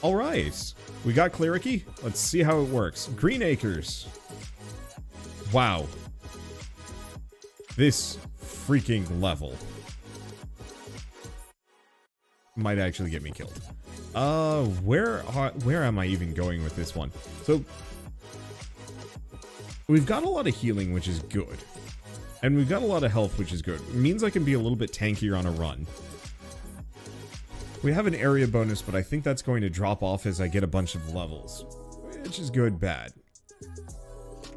Alright. We got Clericy. Let's see how it works. Green Acres. Wow. This freaking level might actually get me killed. Where am I even going with this one? So, we've got a lot of healing, which is good. And we've got a lot of health, which is good. It means I can be a little bit tankier on a run. We have an area bonus, but I think that's going to drop off as I get a bunch of levels. Which is good, bad.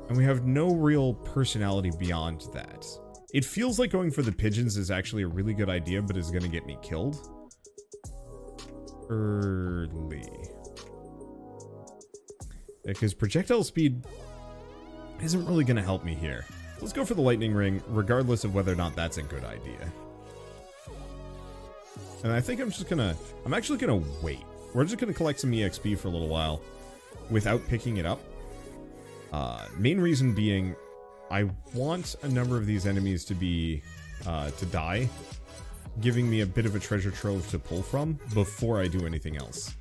And we have no real personality beyond that. It feels like going for the pigeons is actually a really good idea, but is going to get me killed early. Because projectile speed isn't really going to help me here. Let's go for the lightning ring, regardless of whether or not that's a good idea. And I think I'm actually gonna wait. We're just gonna collect some EXP for a little while without picking it up. Main reason being, I want a number of these enemies to be, to die, giving me a bit of a treasure trove to pull from before I do anything else.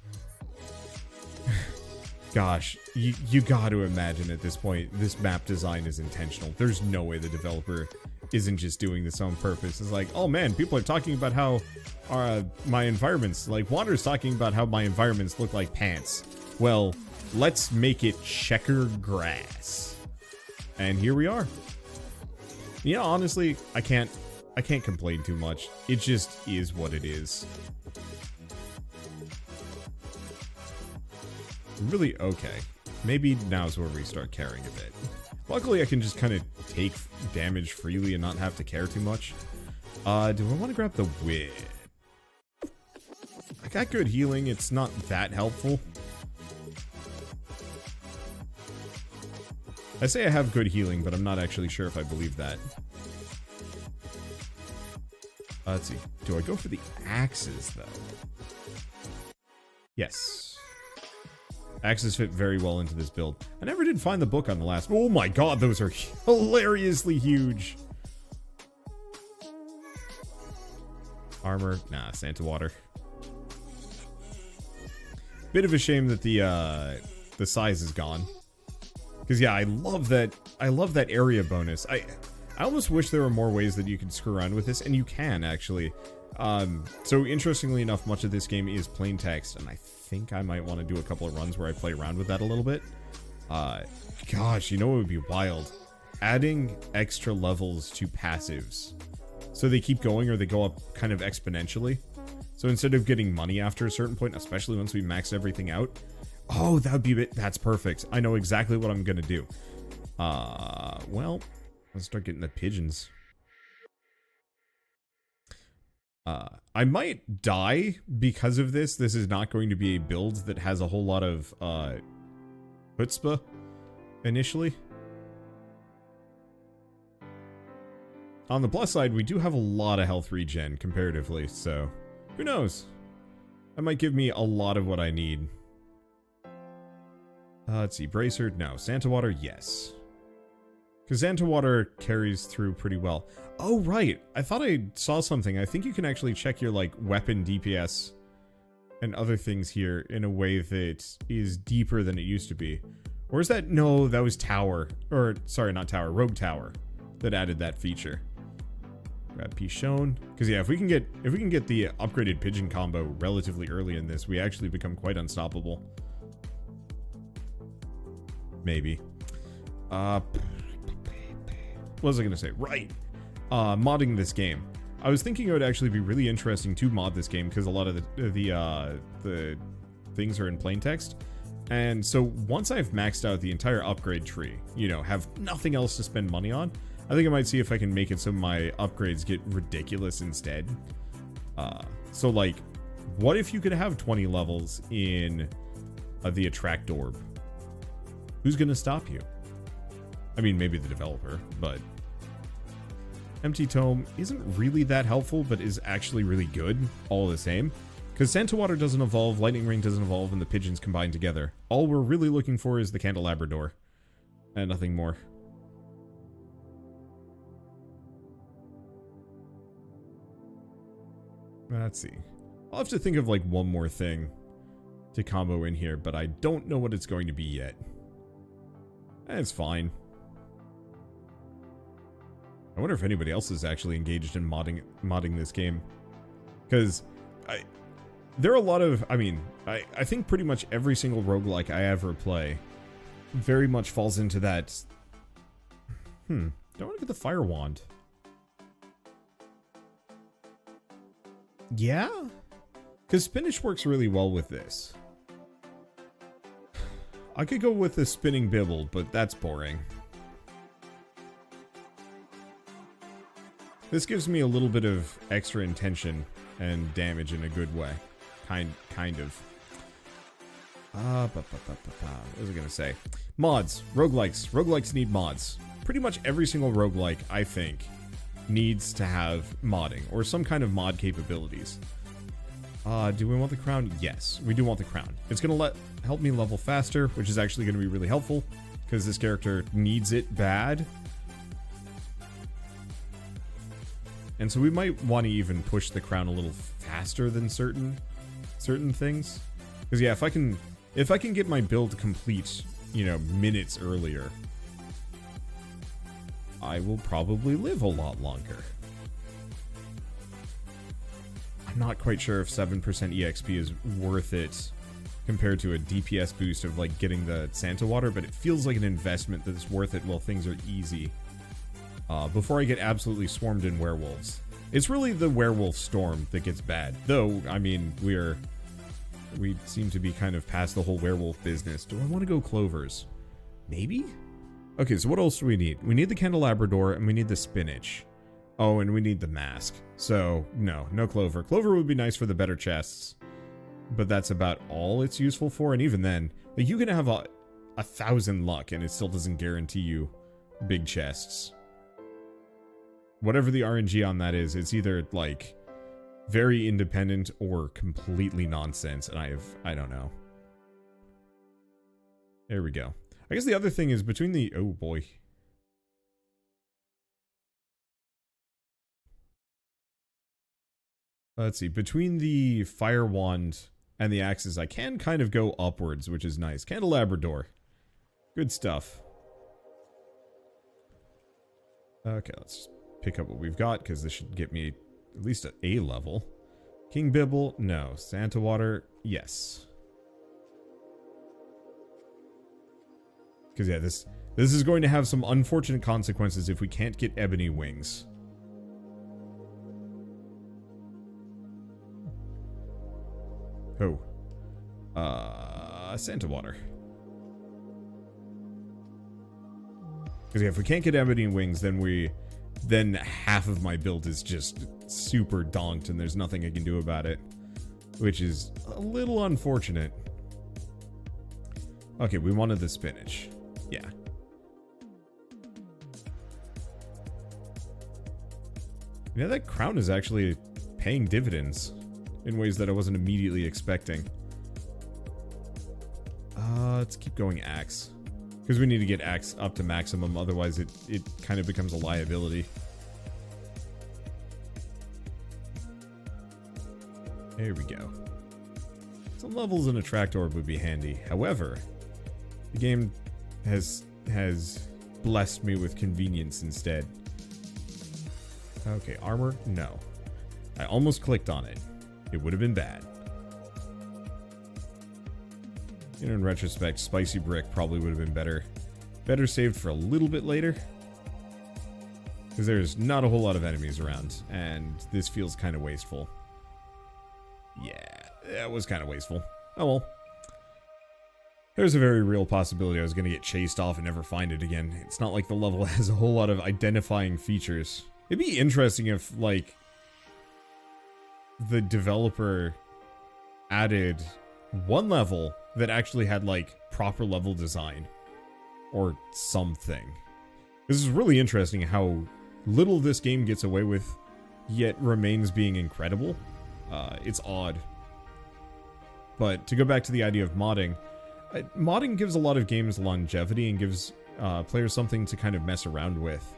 Gosh, you gotta imagine at this point, this map design is intentional. There's no way the developer isn't just doing this on purpose. It's like, oh man, people are talking about how my environments, like Wander's talking about how my environments look like pants. Well, let's make it checker grass. And here we are. Yeah, honestly, I can't complain too much. It just is what it is. Really, okay. Maybe now's where we start caring a bit. Luckily, I can just kind of take damage freely and not have to care too much. Do I want to grab the whip? I got good healing. It's not that helpful. I say I have good healing, but I'm not actually sure if I believe that. Let's see. Do I go for the axes, though? Yes. Axes fit very well into this build. I never did find the book on the last... Oh my god, those are hilariously huge. Armor. Nah, Santa water. Bit of a shame that the size is gone. Because yeah, I love that area bonus. I almost wish there were more ways that you could screw around with this, and you can actually. So interestingly enough, much of this game is plain text, and I think I might want to do a couple of runs where I play around with that a little bit. Gosh, you know what would be wild? Adding extra levels to passives. So they keep going or they go up kind of exponentially. So instead of getting money after a certain point, especially once we max everything out. Oh, that would be that's perfect. I know exactly what I'm gonna do. Well, let's start getting the pigeons. I might die because of this. This is not going to be a build that has a whole lot of chutzpah initially. On the plus side, we do have a lot of health regen comparatively, so who knows? That might give me a lot of what I need. Let's see, Bracer, no. Santa Water, yes. Because Santa Water carries through pretty well. Oh, right. I thought I saw something. I think you can actually check your, like, weapon DPS and other things here in a way that is deeper than it used to be. Or is that... No, that was Tower. Or, sorry, not Tower. Rogue Tower that added that feature. Grab Pichon. Because, yeah, if we can get the upgraded pigeon combo relatively early in this, we actually become quite unstoppable. Maybe. What was I gonna say? Right. Modding this game. I was thinking it would actually be really interesting to mod this game because a lot of the things are in plain text. And so once I've maxed out the entire upgrade tree, you know, have nothing else to spend money on, I think I might see if I can make it so my upgrades get ridiculous instead. So like, what if you could have 20 levels in the attract orb? Who's gonna stop you? I mean, maybe the developer, but... Empty Tome isn't really that helpful, but is actually really good, all the same. Because Santa Water doesn't evolve, Lightning Ring doesn't evolve, and the pigeons combine together. All we're really looking for is the Candelabra Door. And nothing more. Let's see. I'll have to think of, like, one more thing to combo in here, but I don't know what it's going to be yet. It's fine. I wonder if anybody else is actually engaged in modding this game. Because there are a lot of, I think pretty much every single roguelike I ever play very much falls into that. Don't want to get the fire wand. Yeah? Because spinach works really well with this. I could go with the spinning bibble, but that's boring. This gives me a little bit of extra intention and damage in a good way. Kind of. What was I gonna say? Mods. Roguelikes. Roguelikes need mods. Pretty much every single roguelike, I think, needs to have modding, or some kind of mod capabilities. Do we want the crown? Yes, we do want the crown. It's gonna help me level faster, which is actually gonna be really helpful, because this character needs it bad. And so we might want to even push the crown a little faster than certain things. Because yeah, if I can get my build complete, minutes earlier, I will probably live a lot longer. I'm not quite sure if 7% EXP is worth it compared to a DPS boost of like getting the Santa water, but it feels like an investment that's worth it while things are easy. Before I get absolutely swarmed in werewolves. It's really the werewolf storm that gets bad. Though, we seem to be kind of past the whole werewolf business. Do I want to go clovers? Maybe? Okay, so what else do we need? We need the candelabrador, and we need the spinach. Oh, and we need the mask. So, no clover. Clover would be nice for the better chests. But that's about all it's useful for, and even then, like, you can have a 1,000 luck, and it still doesn't guarantee you big chests. Whatever the RNG on that is, it's either, like, very independent or completely nonsense, and I don't know. There we go. I guess the other thing is between the... Oh, boy. Let's see. Between the fire wand and the axes, I can kind of go upwards, which is nice. Candelabrador. Good stuff. Okay, let's pick up what we've got, because this should get me at least at A level. King Bibble, no. Santa Water, yes. Because yeah, this is going to have some unfortunate consequences if we can't get Ebony Wings. Oh. Santa Water. Because yeah, if we can't get Ebony Wings, then half of my build is just super donked and there's nothing I can do about it. Which is a little unfortunate. Okay, we wanted the spinach. Yeah. That crown is actually paying dividends in ways that I wasn't immediately expecting. Let's keep going axe. Because we need to get axe up to maximum, otherwise it kind of becomes a liability. There we go. Some levels in a tracked orb would be handy. However, the game has blessed me with convenience instead. Okay, armor? No. I almost clicked on it. It would have been bad. In retrospect, spicy brick probably would have been better. Better saved for a little bit later. Because there's not a whole lot of enemies around, and this feels kind of wasteful. Yeah, that was kind of wasteful. Oh well. There's a very real possibility I was going to get chased off and never find it again. It's not like the level has a whole lot of identifying features. It'd be interesting if, like, the developer added one level that actually had, like, proper level design. Or something. This is really interesting how little this game gets away with, yet remains being incredible. It's odd. But to go back to the idea of modding, modding gives a lot of games longevity and gives players something to kind of mess around with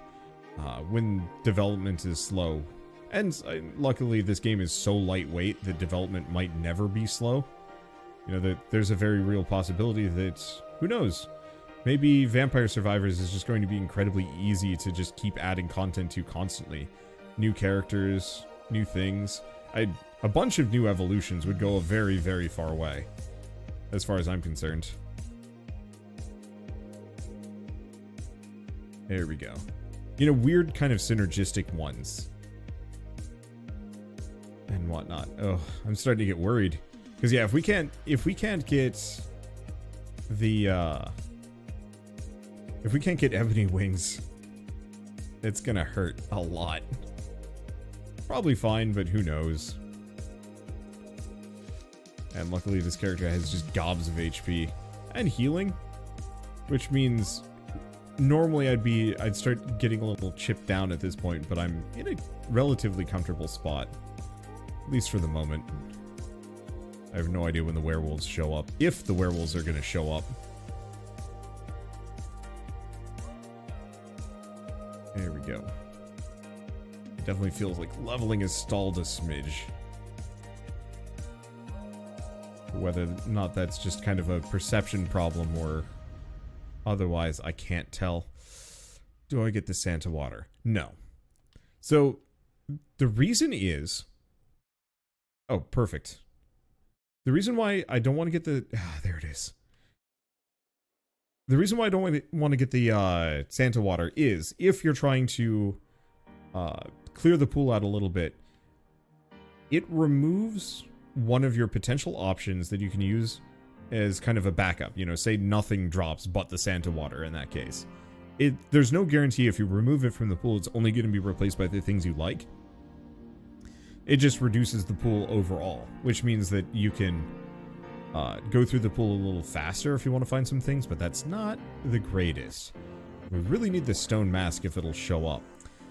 when development is slow. And luckily this game is so lightweight that development might never be slow. You know, that there's a very real possibility that, who knows, maybe Vampire Survivors is just going to be incredibly easy to just keep adding content to constantly. New characters, new things. A bunch of new evolutions would go a very, very far way, as far as I'm concerned. There we go. You know, weird kind of synergistic ones. And whatnot. Oh, I'm starting to get worried. Because yeah, if we can't get the if we can't get ebony wings, it's gonna hurt a lot. Probably fine, but who knows. And luckily this character has just gobs of HP and healing, which means normally I'd start getting a little chipped down at this point, but I'm in a relatively comfortable spot, at least for the moment. I have no idea when the werewolves show up, if the werewolves are going to show up. There we go. Definitely feels like leveling is stalled a smidge. Whether or not that's just kind of a perception problem or otherwise, I can't tell. Do I get the Santa water? No. So, the reason is... Oh, perfect. The reason why I don't want to get the... there it is. The reason why I don't want to get the Santa water is if you're trying to clear the pool out a little bit, it removes one of your potential options that you can use as kind of a backup. You know, say nothing drops but the Santa water in that case. There's no guarantee if you remove it from the pool, it's only going to be replaced by the things you like. It just reduces the pool overall, which means that you can go through the pool a little faster if you want to find some things, but that's not the greatest. We really need the stone mask if it'll show up.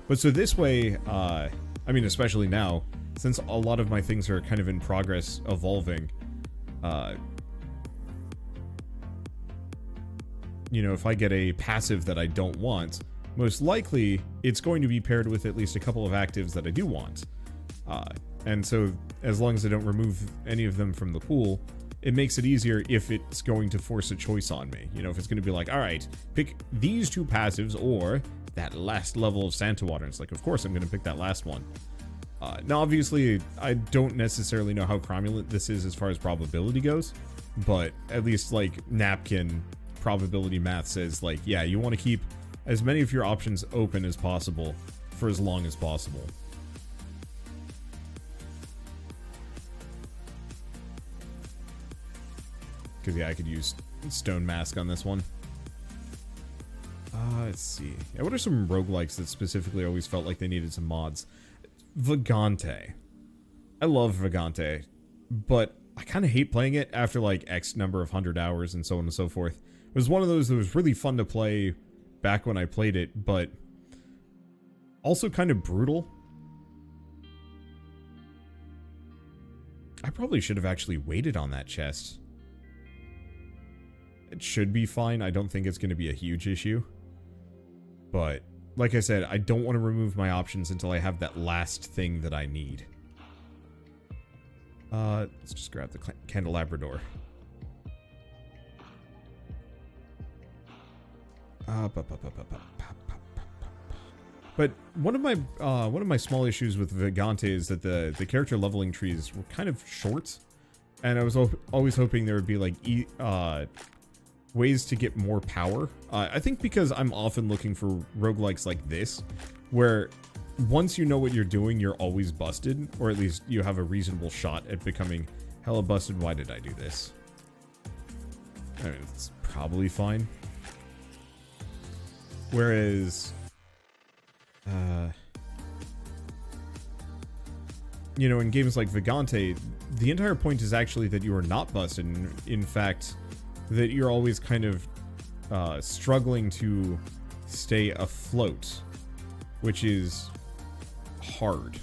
But so this way, I mean, especially now, since a lot of my things are kind of in progress evolving, you know, if I get a passive that I don't want, most likely it's going to be paired with at least a couple of actives that I do want. And so as long as I don't remove any of them from the pool, it makes it easier if it's going to force a choice on me. You know, if it's going to be like, all right, pick these two passives or that last level of Santa water. And it's like, of course I'm going to pick that last one. Now, obviously, I don't necessarily know how cromulent this is as far as probability goes, but at least, like, napkin probability math says, like, yeah, you want to keep as many of your options open as possible for as long as possible. Because, yeah, I could use Stone Mask on this one. Let's see. Yeah, what are some roguelikes that specifically always felt like they needed some mods? Vagante. I love Vagante, but I kind of hate playing it after like X number of 100 hours and so on and so forth. It was one of those that was really fun to play back when I played it, but also kind of brutal. I probably should have actually waited on that chest. It should be fine. I don't think it's going to be a huge issue. But, like I said, I don't want to remove my options until I have that last thing that I need. Let's just grab the candelabra door. But one of my small issues with Vagante is that the character leveling trees were kind of short, and I was always hoping there would be like ways to get more power. I think because I'm often looking for roguelikes like this, where once you know what you're doing, you're always busted, or at least you have a reasonable shot at becoming hella busted. Why did I do this? I mean, it's probably fine. Whereas, you know, in games like Vagante, the entire point is actually that you are not busted. In fact, that you're always kind of struggling to stay afloat, which is hard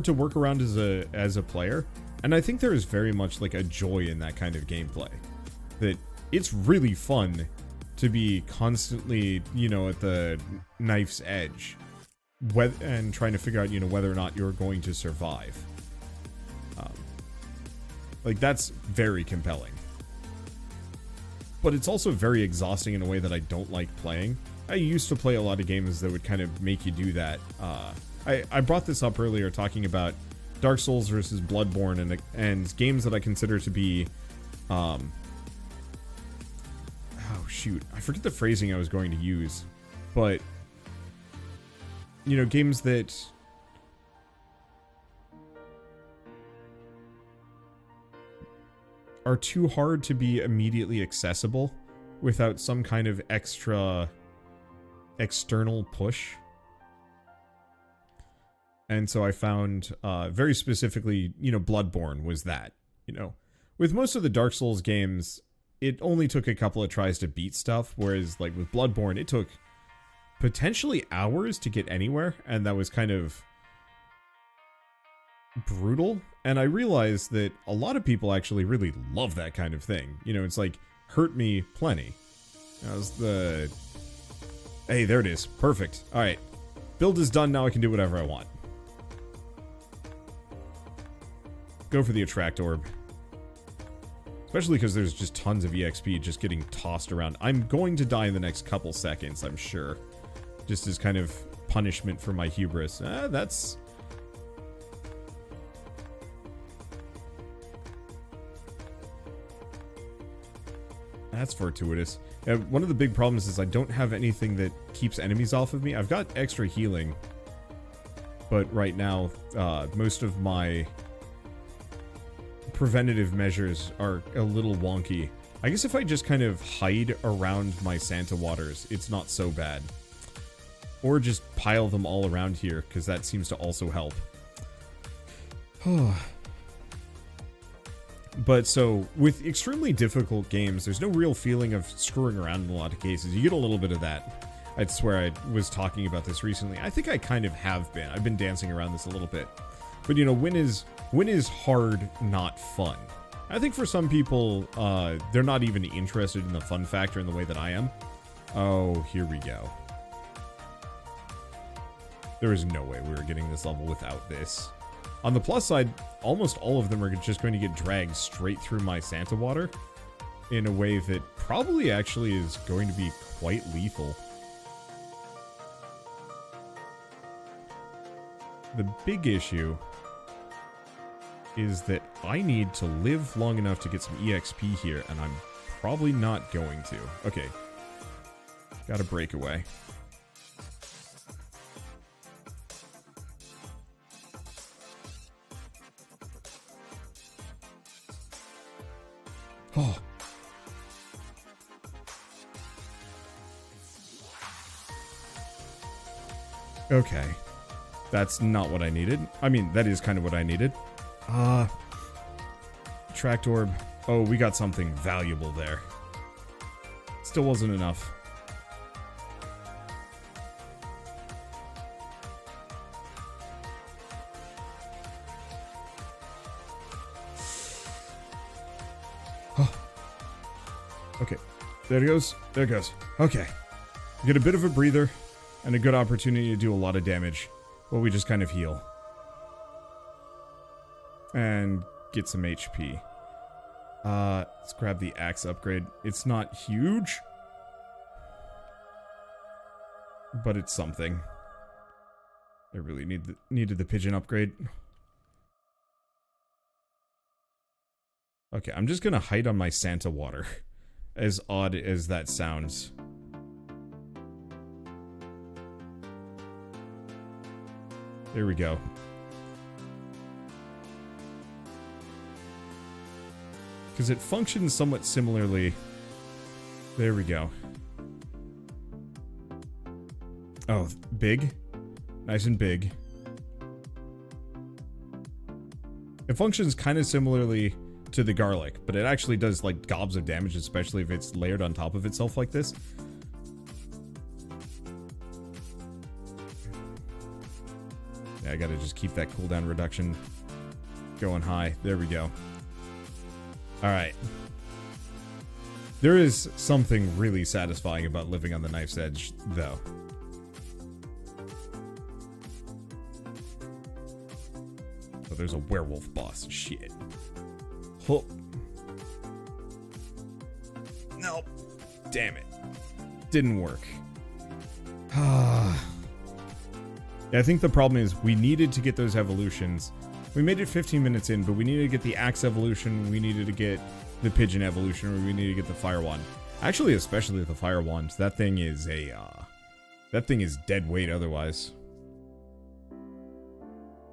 to work around as a player. And I think there is very much like a joy in that kind of gameplay, that it's really fun to be constantly, you know, at the knife's edge and trying to figure out, you know, whether or not you're going to survive. Like, that's very compelling. But it's also very exhausting in a way that I don't like playing. I used to play a lot of games that would kind of make you do that. I brought this up earlier talking about Dark Souls versus Bloodborne and games that I consider to be... oh, shoot. I forget the phrasing I was going to use. But, you know, games that... are too hard to be immediately accessible without some kind of extra external push. And so I found, very specifically, you know, Bloodborne was that, you know. With most of the Dark Souls games, it only took a couple of tries to beat stuff, whereas, like, with Bloodborne, it took potentially hours to get anywhere, and that was kind of brutal. And I realized that a lot of people actually really love that kind of thing. You know, it's like, hurt me plenty. That was the... Hey, there it is. Perfect. Alright. Build is done, now I can do whatever I want. Go for the attract orb. Especially because there's just tons of EXP just getting tossed around. I'm going to die in the next couple seconds, I'm sure. Just as kind of punishment for my hubris. That's... That's fortuitous. One of the big problems is I don't have anything that keeps enemies off of me. I've got extra healing. But right now, most of my preventative measures are a little wonky. I guess if I just kind of hide around my Santa waters, it's not so bad. Or just pile them all around here, because that seems to also help. But so, with extremely difficult games, there's no real feeling of screwing around in a lot of cases. You get a little bit of that. I swear I was talking about this recently. I think I kind of have been. I've been dancing around this a little bit. But, you know, when is hard not fun? I think for some people, they're not even interested in the fun factor in the way that I am. Oh, here we go. There is no way we were getting this level without this. On the plus side, almost all of them are just going to get dragged straight through my Santa water in a way that probably actually is going to be quite lethal. The big issue is that I need to live long enough to get some EXP here, and I'm probably not going to. Okay. Got a breakaway. Oh. Okay. That's not what I needed. I mean, that is kind of what I needed. Tract orb. Oh, we got something valuable there. Still wasn't enough. Okay, there it goes. There it goes. Okay. Get a bit of a breather and a good opportunity to do a lot of damage while we just kind of heal. And get some HP. Let's grab the axe upgrade. It's not huge, but it's something. I really needed the pigeon upgrade. Okay, I'm just gonna hide on my Santa water. As odd as that sounds. There we go. Because it functions somewhat similarly. There we go. Oh, big. Nice and big. It functions kind of similarly to the garlic, but it actually does like gobs of damage, especially if it's layered on top of itself like this. Yeah, I gotta just keep that cooldown reduction going high. There we go. Alright. There is something really satisfying about living on the knife's edge, though. Oh, there's a werewolf boss. Shit. Oh. Nope. Damn it. Didn't work. Yeah, I think the problem is we needed to get those evolutions. We made it 15 minutes in, but we needed to get the axe evolution, we needed to get the pigeon evolution, or we needed to get the fire wand. Actually, especially the fire wand. That thing is that thing is dead weight otherwise.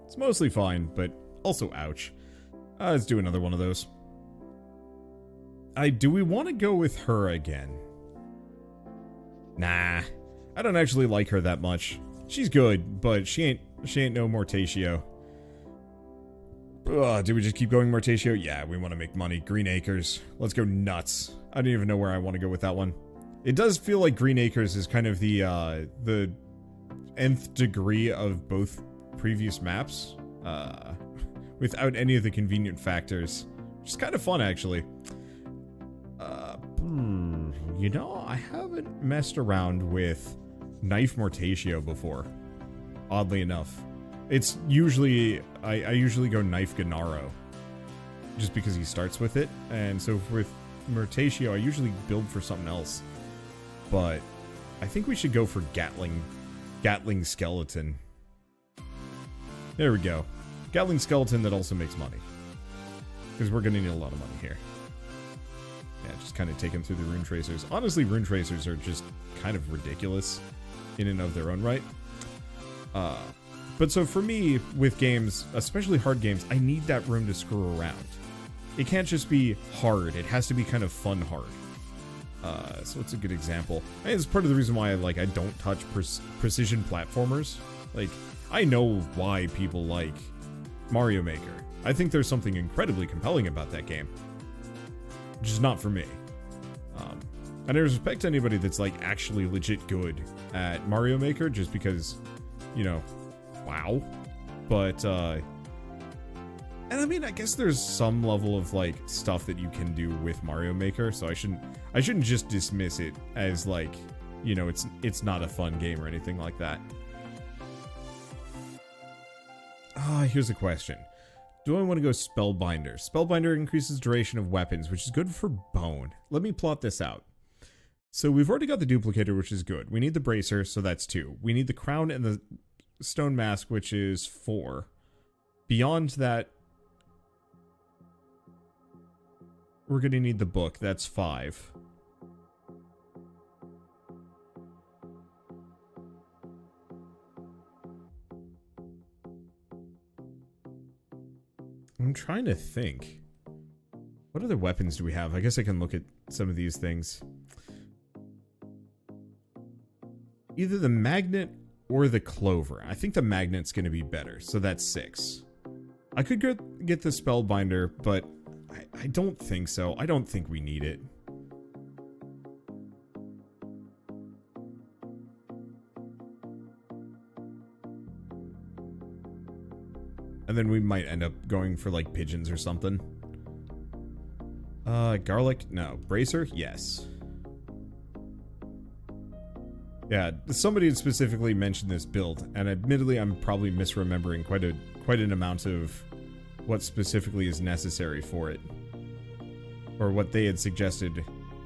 It's mostly fine, but also ouch. Let's do another one of those. Do we want to go with her again? Nah. I don't actually like her that much. She's good, but she ain't no Mortatio. Do we just keep going Mortatio? Yeah, we want to make money. Green Acres. Let's go nuts. I don't even know where I want to go with that one. It does feel like Green Acres is kind of the nth degree of both previous maps, without any of the convenient factors. Which is kind of fun, actually. You know, I haven't messed around with Knife Mortatio before. Oddly enough. It's usually, I usually go Knife Gennaro. Just because he starts with it. And so with Mortatio, I usually build for something else. But I think we should go for Gatling Skeleton. There we go. Gatling Skeleton that also makes money. Because we're going to need a lot of money here. Yeah, just kind of take him through the Rune Tracers. Honestly, Rune Tracers are just kind of ridiculous in and of their own right. But so for me, with games, especially hard games, I need that room to screw around. It can't just be hard. It has to be kind of fun hard. So it's a good example. And it's part of the reason why I don't touch precision platformers. Like, I know why people like Mario Maker. I think there's something incredibly compelling about that game. Just not for me. And I respect anybody that's like actually legit good at Mario Maker just because, you know, wow. But, and I mean, I guess there's some level of like stuff that you can do with Mario Maker, so I shouldn't just dismiss it as like, you know, it's not a fun game or anything like that. Here's a question. Do I want to go Spellbinder? Spellbinder increases duration of weapons, which is good for bone. Let me plot this out. So we've already got the duplicator, which is good. We need the bracer, so that's 2. We need the crown and the stone mask, which is 4. Beyond that, we're going to need the book. That's 5. I'm trying to think. What other weapons do we have? I guess I can look at some of these things. Either the magnet or the clover. I think the magnet's going to be better, so that's 6. I could get the Spellbinder, but I don't think so. I don't think we need it. And then we might end up going for, like, pigeons or something. Garlic? No. Bracer? Yes. Yeah, somebody had specifically mentioned this build, and admittedly I'm probably misremembering quite an amount of what specifically is necessary for it. Or what they had suggested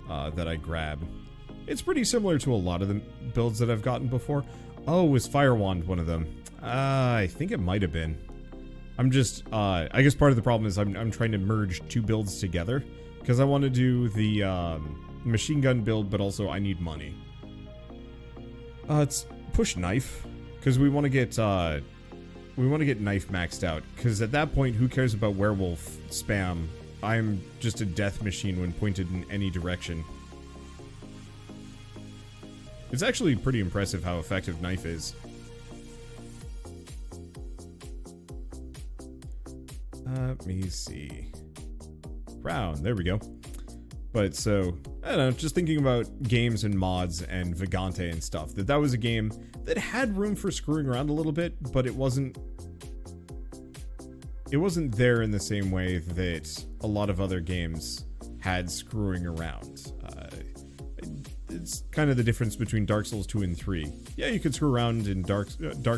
that I grab. It's pretty similar to a lot of the builds that I've gotten before. Oh, was Fire Wand one of them? I think it might have been. I'm just, I guess part of the problem is I'm trying to merge 2 builds together. Because I want to do the machine gun build, but also I need money. It's push knife. Because we want to get knife maxed out. Because at that point, who cares about werewolf spam? I'm just a death machine when pointed in any direction. It's actually pretty impressive how effective knife is. Let me see. Crown, there we go. But so, I don't know, just thinking about games and mods and Vagante and stuff, that was a game that had room for screwing around a little bit, but it wasn't there in the same way that a lot of other games had screwing around. It's kind of the difference between Dark Souls 2 and 3. Yeah, you could screw around in Dark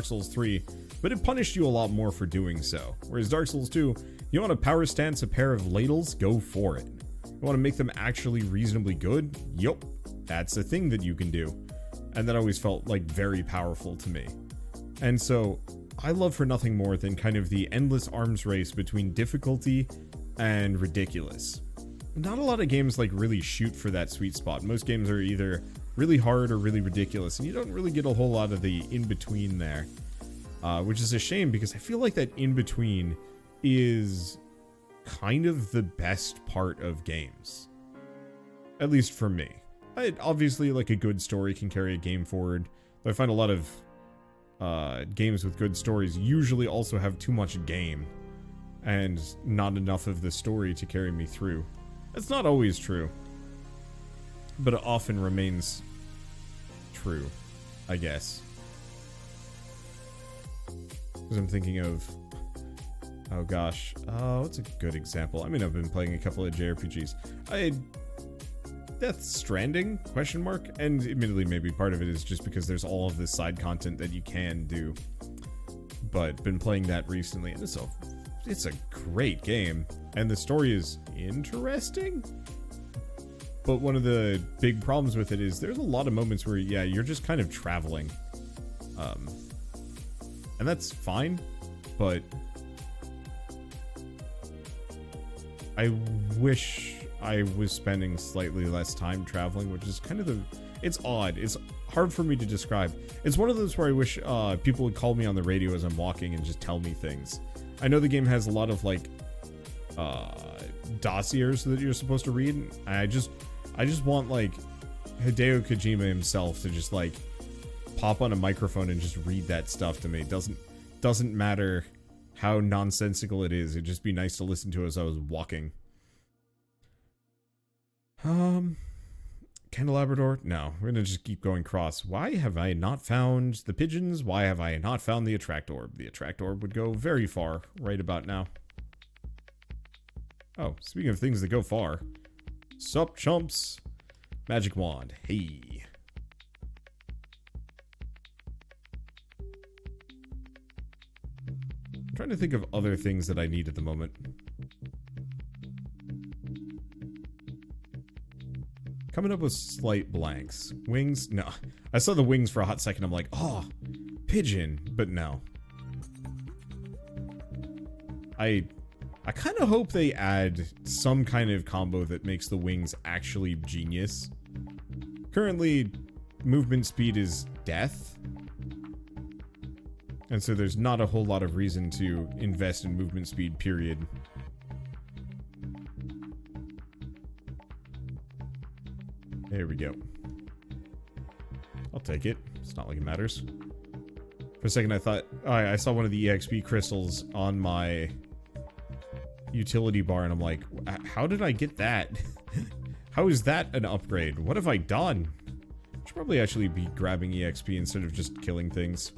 Souls 3, but it punished you a lot more for doing so. Whereas Dark Souls 2, you want to power stance a pair of ladles? Go for it. You want to make them actually reasonably good? Yup, that's a thing that you can do. And that always felt like very powerful to me. And so I love for nothing more than kind of the endless arms race between difficulty and ridiculous. Not a lot of games like really shoot for that sweet spot. Most games are either really hard or really ridiculous, and you don't really get a whole lot of the in-between there. Which is a shame, because I feel like that in-between is kind of the best part of games. At least for me. Obviously, like, a good story can carry a game forward. But I find a lot of games with good stories usually also have too much game and not enough of the story to carry me through. It's not always true, but it often remains true, I guess. Because I'm thinking of... Oh gosh, what's a good example? I mean, I've been playing a couple of JRPGs. Death Stranding? Question mark? And admittedly, maybe part of it is just because there's all of this side content that you can do. But been playing that recently, and it's a great game. And the story is interesting. But one of the big problems with it is there's a lot of moments where, yeah, you're just kind of traveling. And that's fine, but I wish I was spending slightly less time traveling, which is kind of it's odd. It's hard for me to describe. It's one of those where I wish people would call me on the radio as I'm walking and just tell me things. I know the game has a lot of, like, dossiers that you're supposed to read. I just want, like, Hideo Kojima himself to just, like, pop on a microphone and just read that stuff to me. It doesn't matter how nonsensical it is. It'd just be nice to listen to as I was walking. Candelabrador? No, we're gonna just keep going cross. Why have I not found the pigeons? Why have I not found the attract orb? The attract orb would go very far right about now. Oh, speaking of things that go far. Sup, chumps? Magic wand. Hey. I'm trying to think of other things that I need at the moment. Coming up with slight blanks. Wings? No. I saw the wings for a hot second. I'm like, oh, pigeon. But no. I kind of hope they add some kind of combo that makes the wings actually genius. Currently, movement speed is death. And so there's not a whole lot of reason to invest in movement speed, period. There we go. I'll take it. It's not like it matters. For a second I thought... I saw one of the EXP crystals on my utility bar and I'm like, how did I get that? How is that an upgrade? What have I done? I should probably actually be grabbing EXP instead of just killing things.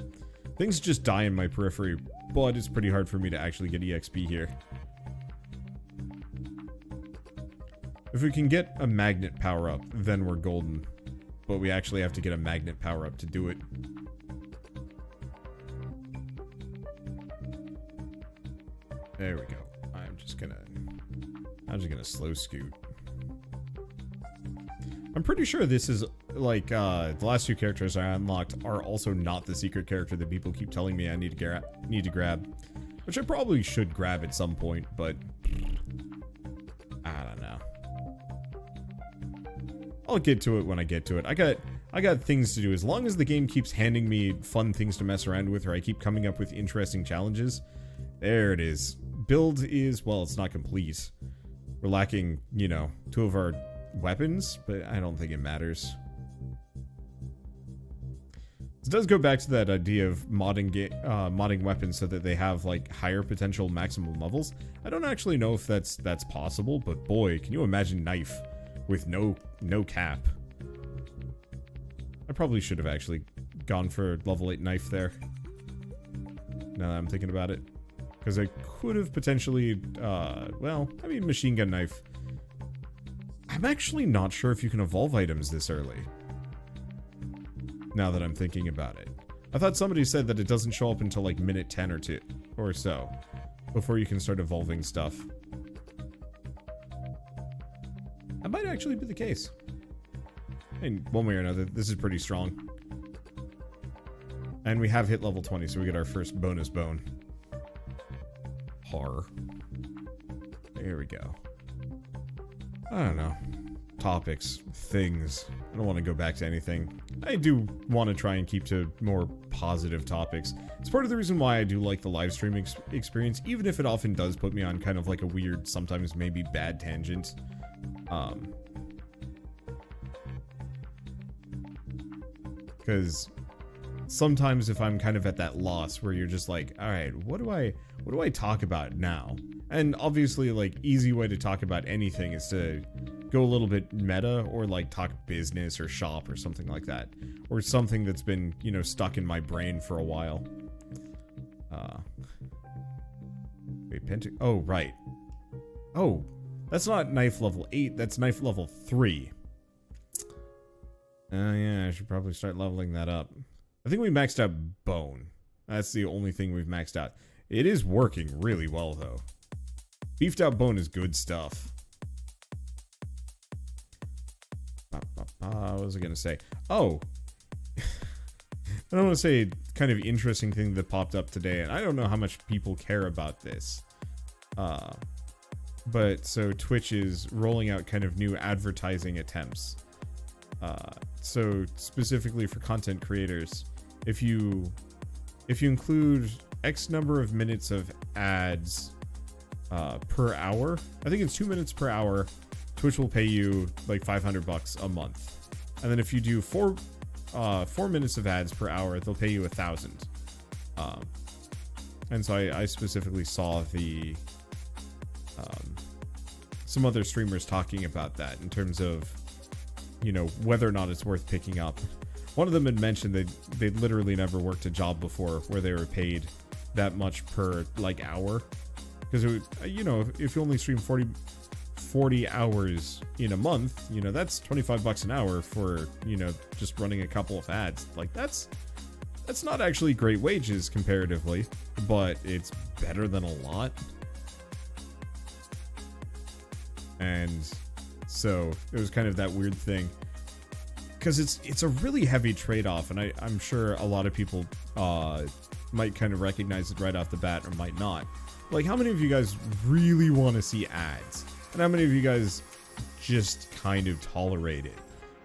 Things just die in my periphery, but it's pretty hard for me to actually get EXP here. If we can get a magnet power-up, then we're golden. But we actually have to get a magnet power-up to do it. There we go. I'm just gonna slow scoot. I'm pretty sure this is, like, the last two characters I unlocked are also not the secret character that people keep telling me I need to grab. Which I probably should grab at some point, but... I don't know. I'll get to it when I get to it. I got things to do. As long as the game keeps handing me fun things to mess around with, or I keep coming up with interesting challenges. There it is. Build is, well, it's not complete. We're lacking, you know, 2 of our weapons, but I don't think it matters. This does go back to that idea of modding weapons so that they have, like, higher potential maximum levels. I don't actually know if that's possible, but boy, can you imagine knife with no cap. I probably should have actually gone for level 8 knife there. Now that I'm thinking about it. Because I could have potentially, well, I mean, machine gun knife. I'm actually not sure if you can evolve items this early. now that I'm thinking about it. I thought somebody said that it doesn't show up until like minute 10 or 2 or so before you can start evolving stuff. That might actually be the case. I mean, one way or another, this is pretty strong. And we have hit level 20, so we get our first bonus bone. Har. There we go. I don't know. Topics, things. I don't want to go back to anything. I do want to try and keep to more positive topics. It's part of the reason why I do like the live streaming experience, even if it often does put me on kind of like a weird, sometimes maybe bad tangent. Because sometimes if I'm kind of at that loss where you're just like, all right, what do I talk about now? And obviously, like, easy way to talk about anything is to go a little bit meta, or like talk business or shop or something like that, or something that's been, you know, stuck in my brain for a while. Wait, oh, right. Oh, that's not knife level 8, that's knife level 3. Yeah, I should probably start leveling that up. I think we maxed out bone. That's the only thing we've maxed out. It is working really well, though. Beefed out bone is good stuff. What was I gonna say? Oh! I don't want to say kind of interesting thing that popped up today, and I don't know how much people care about this. But so Twitch is rolling out kind of new advertising attempts. So specifically for content creators, if you include X number of minutes of ads per hour, I think it's 2 minutes per hour, Twitch will pay you like $500 a month. And then if you do 4 minutes of ads per hour, they'll pay you $1,000. And so I specifically saw the some other streamers talking about that in terms of, you know, whether or not it's worth picking up. One of them had mentioned that they'd literally never worked a job before where they were paid that much per like hour, because it would, you know, if you only stream 40 hours in a month, you know, that's $25 an hour for, you know, just running a couple of ads. Like that's not actually great wages comparatively, but it's better than a lot. And so it was kind of that weird thing, because it's a really heavy trade-off, and I'm sure a lot of people might kind of recognize it right off the bat, or might not. Like, how many of you guys really want to see ads? And how many of you guys just kind of tolerate it?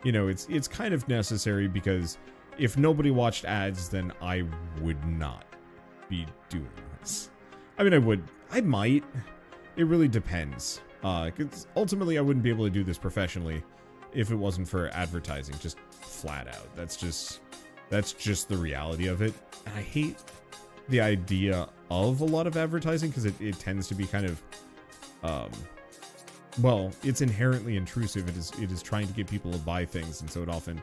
You know, it's kind of necessary, because if nobody watched ads, then I would not be doing this. I mean, I might. It really depends. 'Cause ultimately I wouldn't be able to do this professionally if it wasn't for advertising, just flat out. That's just the reality of it. And I hate the idea of a lot of advertising, because it tends to be kind of, well, it's inherently intrusive. It is trying to get people to buy things, and so it often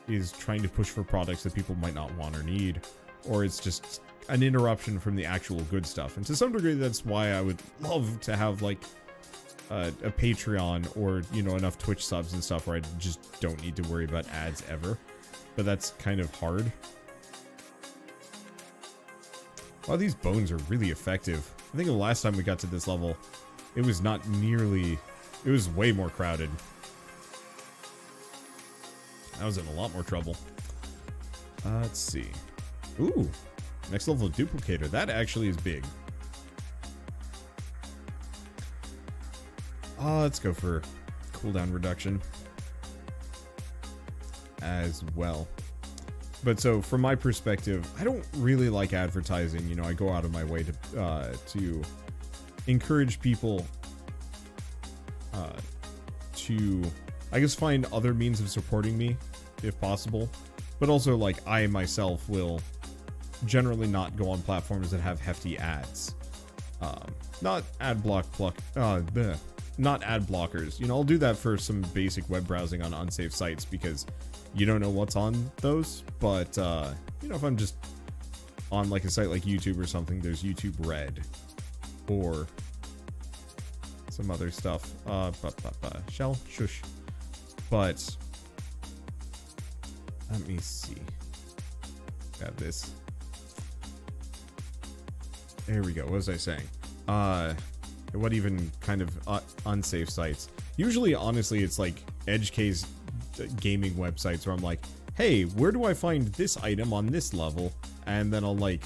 is trying to push for products that people might not want or need, or it's just an interruption from the actual good stuff. And to some degree, that's why I would love to have like a Patreon, or, you know, enough Twitch subs and stuff where I just don't need to worry about ads ever. But that's kind of hard. Wow, these bones are really effective. I think the last time we got to this level, it was not nearly... It was way more crowded. I was in a lot more trouble. Let's see. Ooh, next level duplicator. That actually is big. Let's go for cooldown reduction as well. But so from my perspective, I don't really like advertising. You know, I go out of my way to encourage people to, I guess, find other means of supporting me if possible. But also, like, I myself will generally not go on platforms that have hefty ads. Not ad blockers. You know, I'll do that for some basic web browsing on unsafe sites, because you don't know what's on those. But, you know, if I'm just on like a site like YouTube or something, there's YouTube Red or some other stuff. Shell? Shush. But Let me see. Got this. There we go. What was I saying? What even kind of unsafe sites? Usually, honestly, it's like edge case gaming websites where I'm like, hey, where do I find this item on this level? And then I'll like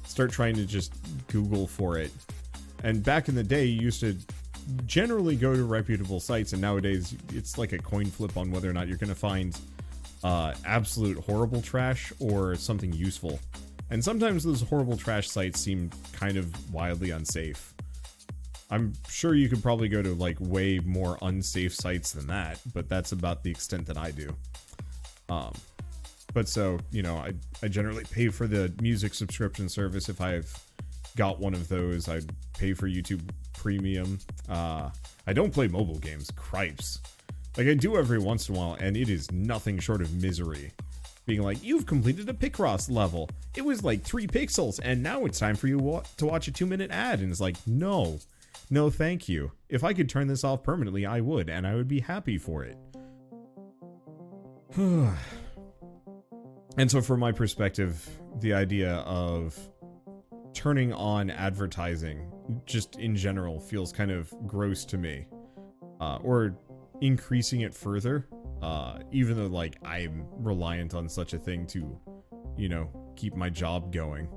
start trying to just Google for it. And back in the day, you used to generally go to reputable sites, and nowadays it's like a coin flip on whether or not you're going to find absolute horrible trash or something useful. And sometimes those horrible trash sites seem kind of wildly unsafe. I'm sure you could probably go to like way more unsafe sites than that, but that's about the extent that I do. But so, you know, I generally pay for the music subscription service if I've got one of those. I pay for YouTube Premium. I don't play mobile games. Cripes. Like, I do every once in a while, and it is nothing short of misery. Being like, you've completed a Picross level. It was like 3 pixels, and now it's time for you to watch a 2-minute ad. And it's like, no. No, thank you. If I could turn this off permanently, I would, and I would be happy for it. And so from my perspective, the idea of turning on advertising, just in general, feels kind of gross to me. Or increasing it further, even though, like, I'm reliant on such a thing to, you know, keep my job going.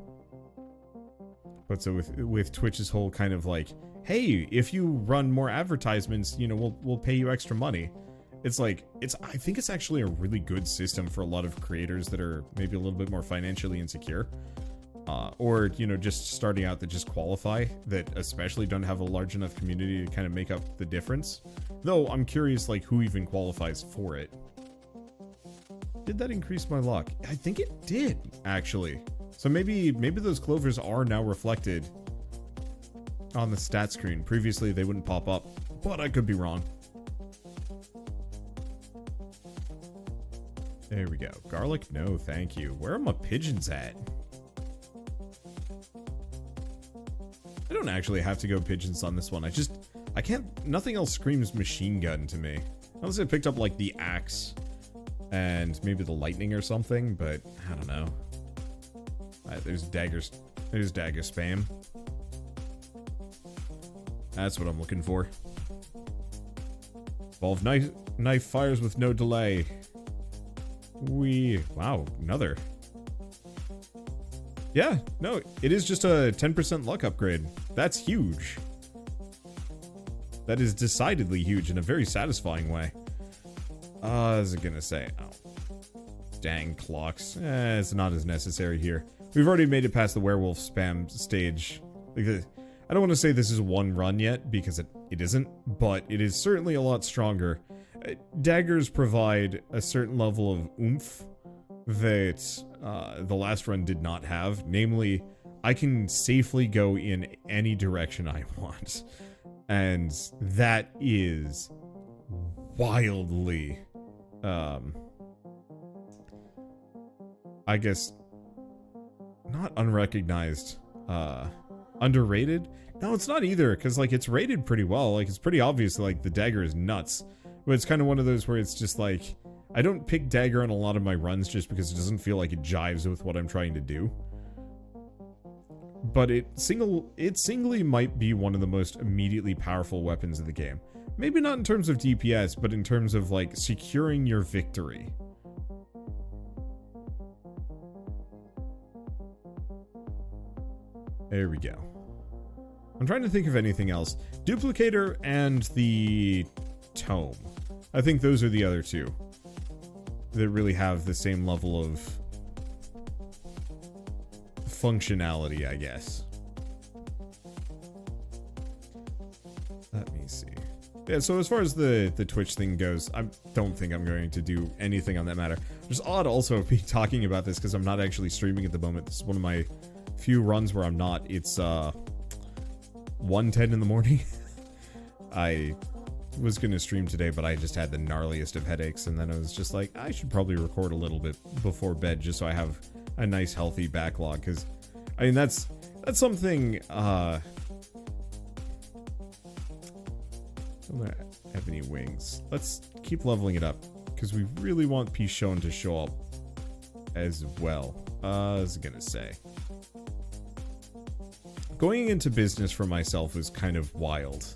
But so with Twitch's whole kind of like, hey, if you run more advertisements, you know, we'll pay you extra money. It's like, I think it's actually a really good system for a lot of creators that are maybe a little bit more financially insecure. Or, you know, just starting out that just qualify, that especially don't have a large enough community to kind of make up the difference. Though, I'm curious, like, who even qualifies for it. Did that increase my luck? I think it did, actually. So maybe those clovers are now reflected on the stat screen. Previously, they wouldn't pop up, but I could be wrong. There we go. Garlic? No, thank you. Where are my pigeons at? I don't actually have to go pigeons on this one. I can't, nothing else screams machine gun to me. Unless I picked up, like, the axe and maybe the lightning or something, but I don't know. There's daggers. There's dagger spam. That's what I'm looking for. Evolve knife fires with no delay. Wow, another. Yeah, no, it is just a 10% luck upgrade. That's huge. That is decidedly huge in a very satisfying way. I was gonna say, oh, dang clocks. It's not as necessary here. We've already made it past the werewolf spam stage. I don't want to say this is one run yet, because it isn't, but it is certainly a lot stronger. Daggers provide a certain level of oomph that the last run did not have. Namely, I can safely go in any direction I want. And that is wildly, I guess, not unrecognized, underrated? No, it's not either, because, like, it's rated pretty well. Like, it's pretty obvious, like, the dagger is nuts. But it's kind of one of those where it's just like, I don't pick dagger on a lot of my runs just because it doesn't feel like it jives with what I'm trying to do. But it singly might be one of the most immediately powerful weapons of the game. Maybe not in terms of DPS, but in terms of, like, securing your victory. There we go. I'm trying to think of anything else. Duplicator and the Tome. I think those are the other two that really have the same level of functionality, I guess. Let me see. Yeah, so as far as the Twitch thing goes, I don't think I'm going to do anything on that matter. It's odd also be talking about this because I'm not actually streaming at the moment. This is one of my few runs where I'm not. It's 1:10 in the morning. I was going to stream today, but I just had the gnarliest of headaches, and then I was just like, I should probably record a little bit before bed just so I have a nice healthy backlog, because I mean that's something don't have any wings. Let's keep leveling it up because we really want Pichon to show up as well. I was gonna say, going into business for myself is kind of wild.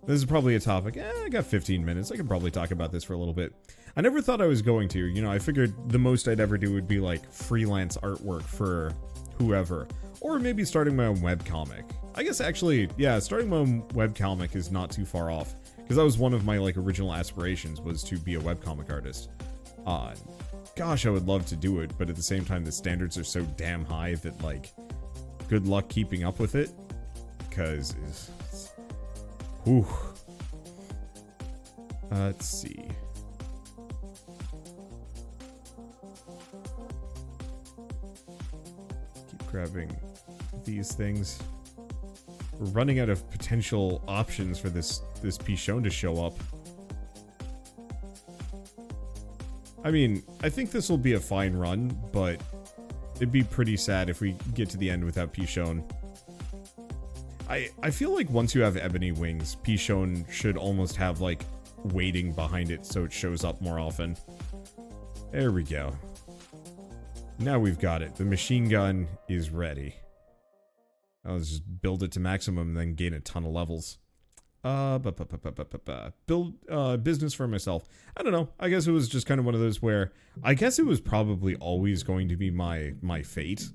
This is probably a topic. I got 15 minutes. I can probably talk about this for a little bit. I never thought I was going to. You know, I figured the most I'd ever do would be like freelance artwork for whoever. Or maybe starting my own webcomic. I guess actually, yeah, starting my own webcomic is not too far off. Because that was one of my like original aspirations, was to be a webcomic artist. Gosh, I would love to do it, but at the same time the standards are so damn high that like, good luck keeping up with it. Because whew. Let's see. Keep grabbing these things. We're running out of potential options for this Pichon to show up. I mean, I think this will be a fine run, but it'd be pretty sad if we get to the end without Pichon. I feel like once you have ebony wings, Pichon should almost have like weighting behind it so it shows up more often. There we go. Now we've got it. The machine gun is ready. I'll just build it to maximum and then gain a ton of levels. Build business for myself. I don't know. I guess it was just kind of one of those where I guess it was probably always going to be my fate.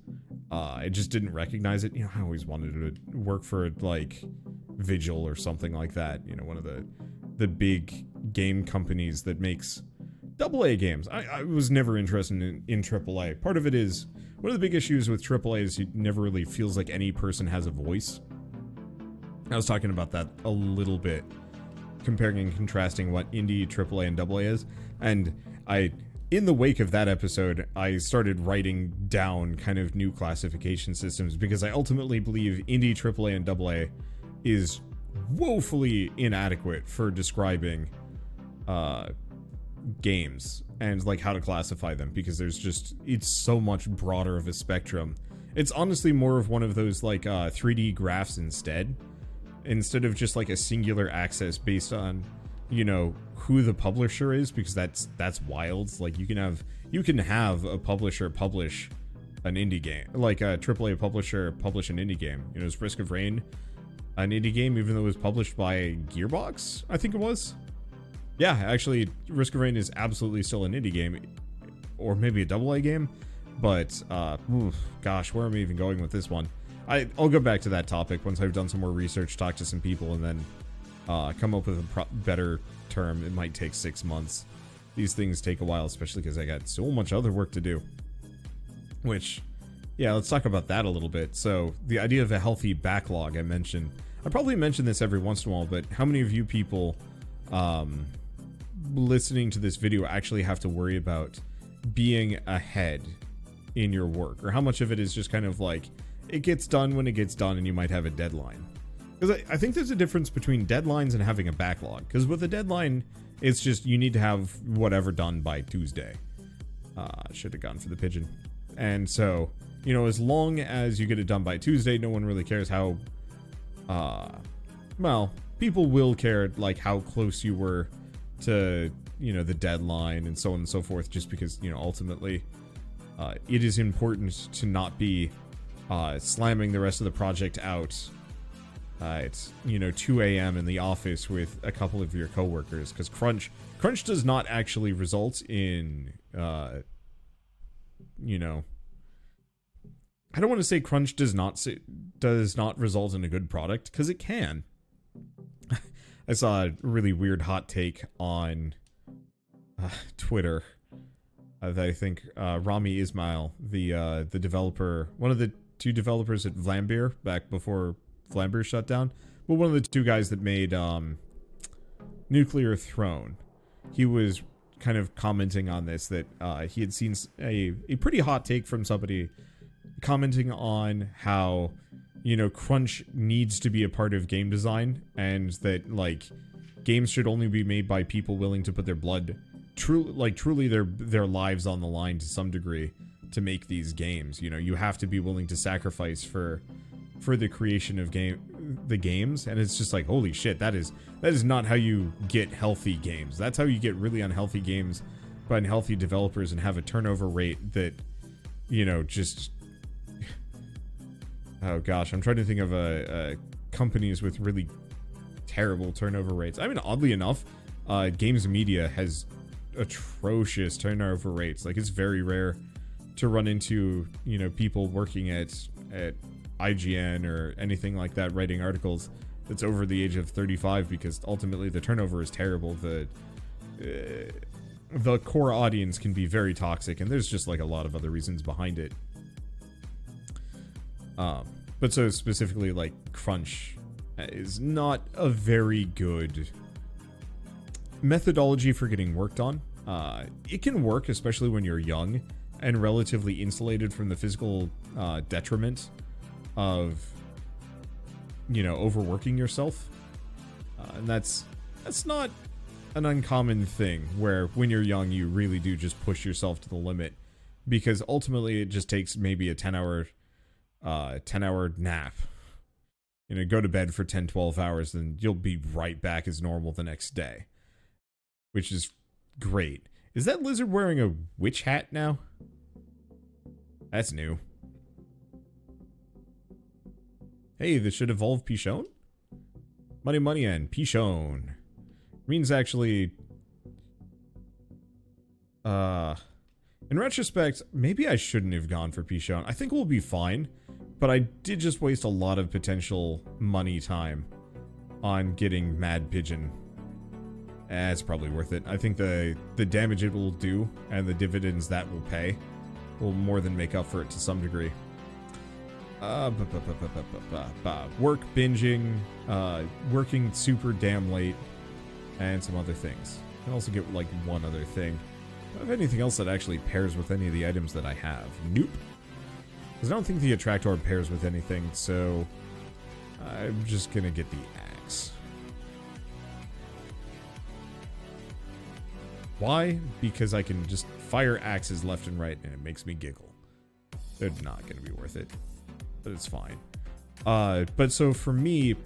I just didn't recognize it. You know, I always wanted to work for like Vigil or something like that. You know, one of the big game companies that makes AA games. I was never interested in AAA. Part of it is, one of the big issues with AAA is it never really feels like any person has a voice. I was talking about that a little bit, comparing and contrasting what indie, AAA, and AA is. And in the wake of that episode, I started writing down kind of new classification systems because I ultimately believe indie, AAA, and AA is woefully inadequate for describing games and like how to classify them, because it's so much broader of a spectrum. It's honestly more of one of those like 3D graphs instead of just like a singular access based on, you know, who the publisher is, because that's wild. Like you can have a publisher publish an indie game, like a AAA publisher publish an indie game. You know, is Risk of Rain an indie game even though it was published by Gearbox? I think it was. Yeah, actually, Risk of Rain is absolutely still an indie game, or maybe a AA game, but, gosh, where am I even going with this one? I'll go back to that topic once I've done some more research, talk to some people, and then come up with a better term. It might take 6 months. These things take a while, especially because I got so much other work to do. Which, yeah, let's talk about that a little bit. So, the idea of a healthy backlog I mentioned. I probably mention this every once in a while, but how many of you people listening to this video actually have to worry about being ahead in your work, or how much of it is just kind of like it gets done when it gets done and you might have a deadline? Because I think there's a difference between deadlines and having a backlog, because with a deadline it's just you need to have whatever done by Tuesday. Should have gone for the pigeon. And so, you know, as long as you get it done by Tuesday, no one really cares how well, people will care like how close you were to, you know, the deadline and so on and so forth, just because, you know, ultimately it is important to not be slamming the rest of the project out it's, you know, 2 a.m. in the office with a couple of your coworkers, because crunch does not actually result in you know, I don't want to say crunch does not result in a good product, because it can. I saw a really weird hot take on Twitter that I think Rami Ismail, the developer, one of the two developers at Vlambeer back before Vlambeer shut down, but one of the two guys that made Nuclear Throne, he was kind of commenting on this, that he had seen a pretty hot take from somebody commenting on how, you know, crunch needs to be a part of game design, and that like games should only be made by people willing to put their blood, truly their lives on the line to some degree to make these games. You know, you have to be willing to sacrifice for the creation of the games, and it's just like, holy shit, that is not how you get healthy games. That's how you get really unhealthy games by unhealthy developers and have a turnover rate that you know, just... Oh gosh, I'm trying to think of companies with really terrible turnover rates. I mean, oddly enough, games media has atrocious turnover rates. Like, it's very rare to run into, you know, people working at IGN or anything like that writing articles that's over the age of 35, because ultimately the turnover is terrible. The core audience can be very toxic, and there's just like a lot of other reasons behind it. But so specifically, like, crunch is not a very good methodology for getting work done. It can work, especially when you're young and relatively insulated from the physical detriment of, you know, overworking yourself. And that's not an uncommon thing, where when you're young you really do just push yourself to the limit, because ultimately it just takes maybe a 10-hour nap, you know, go to bed for 10-12 hours, then you'll be right back as normal the next day, which is great. Is that lizard wearing a witch hat now? That's new. Hey, this should evolve Pichon? Money and Pichon. Means actually... in retrospect, maybe I shouldn't have gone for Pichon. I think we'll be fine, but I did just waste a lot of potential money time on getting Mad Pigeon. It's probably worth it. I think the damage it will do and the dividends that will pay will more than make up for it to some degree. Work binging, working super damn late, and some other things. I can also get like one other thing. Do I have anything else that actually pairs with any of the items that I have? Nope. Because I don't think the Attractor pairs with anything, so I'm just gonna get the axe. Why? Because I can just fire axes left and right and it makes me giggle. They're not going to be worth it, but it's fine. But so for me,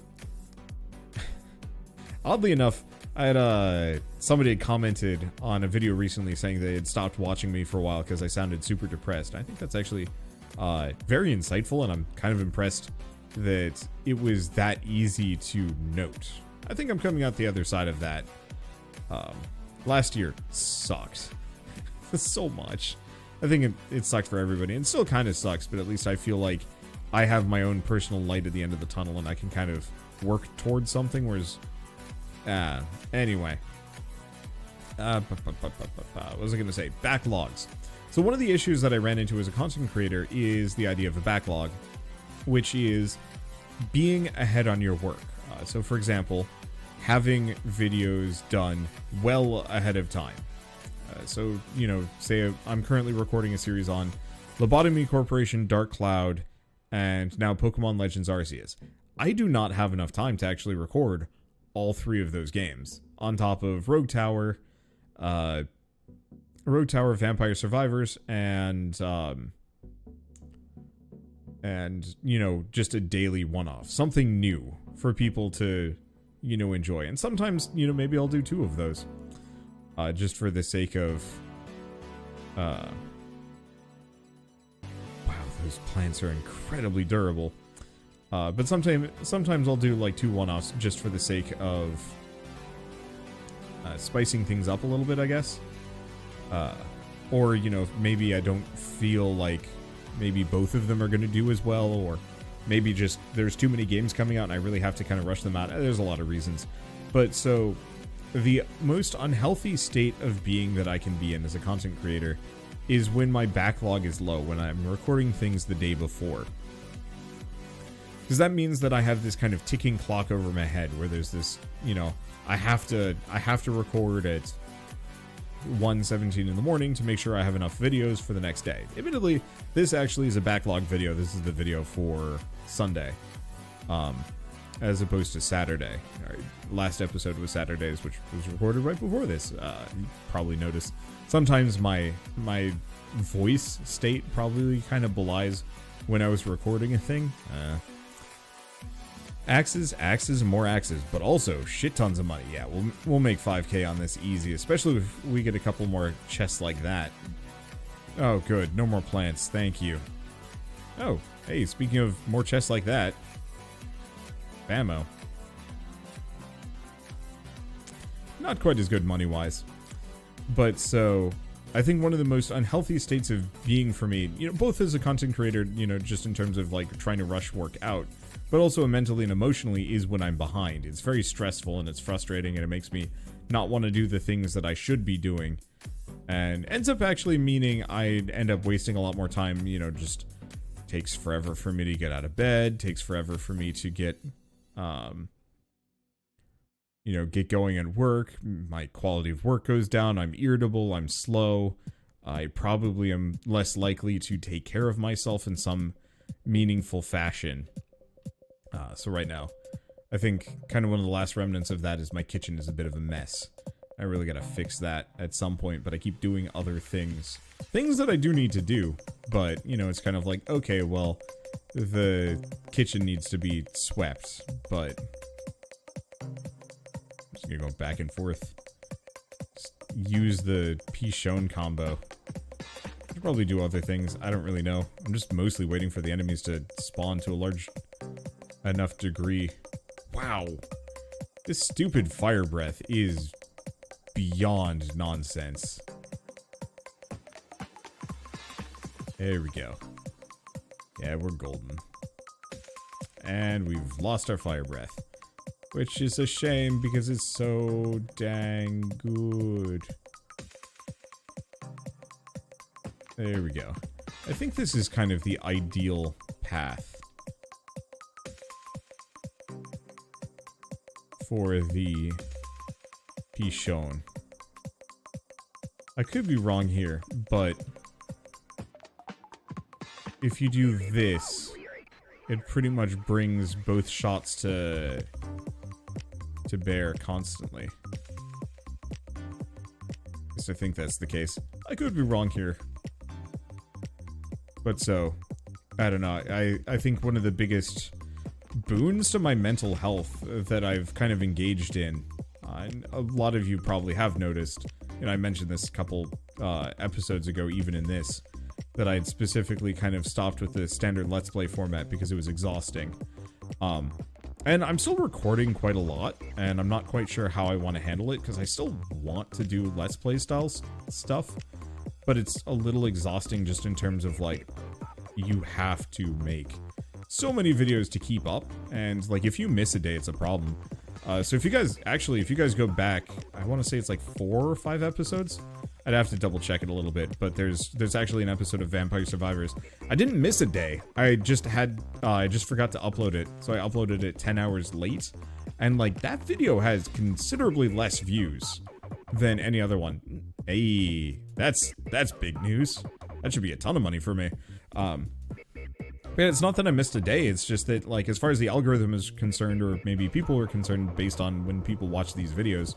oddly enough, I had somebody had commented on a video recently saying they had stopped watching me for a while because I sounded super depressed. I think that's actually very insightful, and I'm kind of impressed that it was that easy to note. I think I'm coming out the other side of that. Last year sucked so much. I think it sucked for everybody, and still kind of sucks, but at least I feel like I have my own personal light at the end of the tunnel and I can kind of work towards something, whereas anyway, what was I gonna say? Backlogs. So one of the issues that I ran into as a content creator is the idea of a backlog, which is being ahead on your work. So for example, having videos done well ahead of time. So, you know, say I'm currently recording a series on Lobotomy Corporation, Dark Cloud, and now Pokemon Legends Arceus. I do not have enough time to actually record all three of those games, on top of Rogue Tower, Vampire Survivors, and you know, just a daily one-off, something new for people to, you know, enjoy. And sometimes, you know, maybe I'll do two of those, just for the sake of, wow, those plants are incredibly durable. But sometimes I'll do like two one-offs just for the sake of spicing things up a little bit, I guess. Or, you know, maybe I don't feel like maybe both of them are going to do as well, or maybe just there's too many games coming out and I really have to kind of rush them out. There's a lot of reasons. But so the most unhealthy state of being that I can be in as a content creator is when my backlog is low, when I'm recording things the day before. Because that means that I have this kind of ticking clock over my head where there's this, you know, I have to record at 1:17 in the morning to make sure I have enough videos for the next day. Admittedly, this actually is a backlog video. This is the video for Sunday, as opposed to Saturday. Our last episode was Saturdays, which was recorded right before this. You probably noticed sometimes my voice state probably kind of belies when I was recording a thing. Axes, and more axes, but also shit tons of money. Yeah, we'll make 5K on this easy, especially if we get a couple more chests like that. Oh, good. No more plants. Thank you. Oh, hey, speaking of more chests like that. Bammo. Not quite as good money-wise. But so, I think one of the most unhealthy states of being for me, you know, both as a content creator, you know, just in terms of like trying to rush work out, but also mentally and emotionally, is when I'm behind. It's very stressful and it's frustrating and it makes me not want to do the things that I should be doing. And ends up actually meaning I end up wasting a lot more time, you know, just takes forever for me to get out of bed, takes forever for me to get, you know, get going at work. My quality of work goes down. I'm irritable. I'm slow. I probably am less likely to take care of myself in some meaningful fashion. So right now, I think kind of one of the last remnants of that is my kitchen is a bit of a mess. I really gotta fix that at some point, but I keep doing other things. Things that I do need to do, but, you know, it's kind of like, okay, well, the kitchen needs to be swept, but... Just gonna go back and forth. Just use the P-Shown combo. I should probably do other things, I don't really know. I'm just mostly waiting for the enemies to spawn to a large enough degree. Wow. This stupid fire breath is beyond nonsense. There we go. Yeah, we're golden. And we've lost our fire breath. Which is a shame because it's so dang good. There we go. I think this is kind of the ideal path for the P-Shown. I could be wrong here, but if you do this, it pretty much brings both shots to bear constantly. At least I think that's the case. I could be wrong here. But so, I don't know. I think one of the biggest boons to my mental health that I've kind of engaged in, and a lot of you probably have noticed, and I mentioned this a couple episodes ago, even in this, that I'd specifically kind of stopped with the standard Let's Play format because it was exhausting. And I'm still recording quite a lot, and I'm not quite sure how I want to handle it, because I still want to do Let's Play style stuff, but it's a little exhausting just in terms of, like, you have to make so many videos to keep up, and, like, if you miss a day, it's a problem. So if you guys go back, I want to say it's like 4 or 5 episodes. I'd have to double check it a little bit, but there's actually an episode of Vampire Survivors. I didn't miss a day. I just forgot to upload it, so I uploaded it 10 hours late, and like that video has considerably less views than any other one. Hey, that's big news. That should be a ton of money for me. But it's not that I missed a day, it's just that, like, as far as the algorithm is concerned, or maybe people are concerned based on when people watch these videos,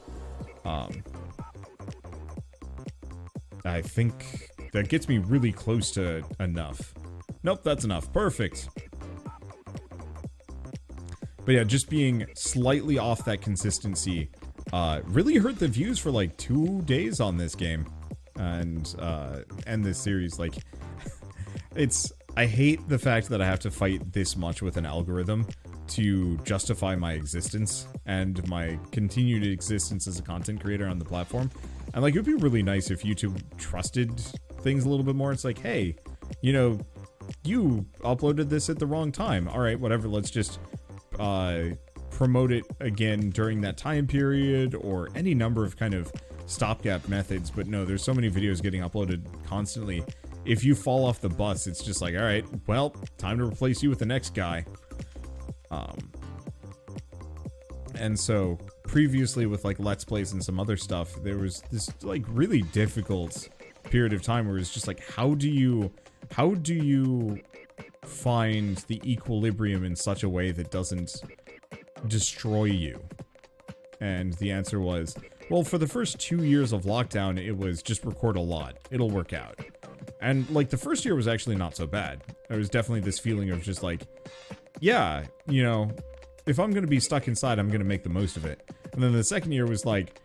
I think that gets me really close to enough. Nope, that's enough. Perfect. But yeah, just being slightly off that consistency really hurt the views for like 2 days on this game. And this series, like, I hate the fact that I have to fight this much with an algorithm to justify my existence and my continued existence as a content creator on the platform. And like, it would be really nice if YouTube trusted things a little bit more. It's like, hey, you know, you uploaded this at the wrong time. All right, whatever, let's just promote it again during that time period, or any number of kind of stopgap methods. But no, there's so many videos getting uploaded constantly. If you fall off the bus, it's just like, all right, well, time to replace you with the next guy. And so previously with like Let's Plays and some other stuff, there was this like really difficult period of time where it's just like, how do you find the equilibrium in such a way that doesn't destroy you? And the answer was, well, for the first 2 years of lockdown, it was just record a lot. It'll work out. And like the first year was actually not so bad. There was definitely this feeling of just like, yeah, you know, if I'm going to be stuck inside, I'm going to make the most of it. And then the second year was like,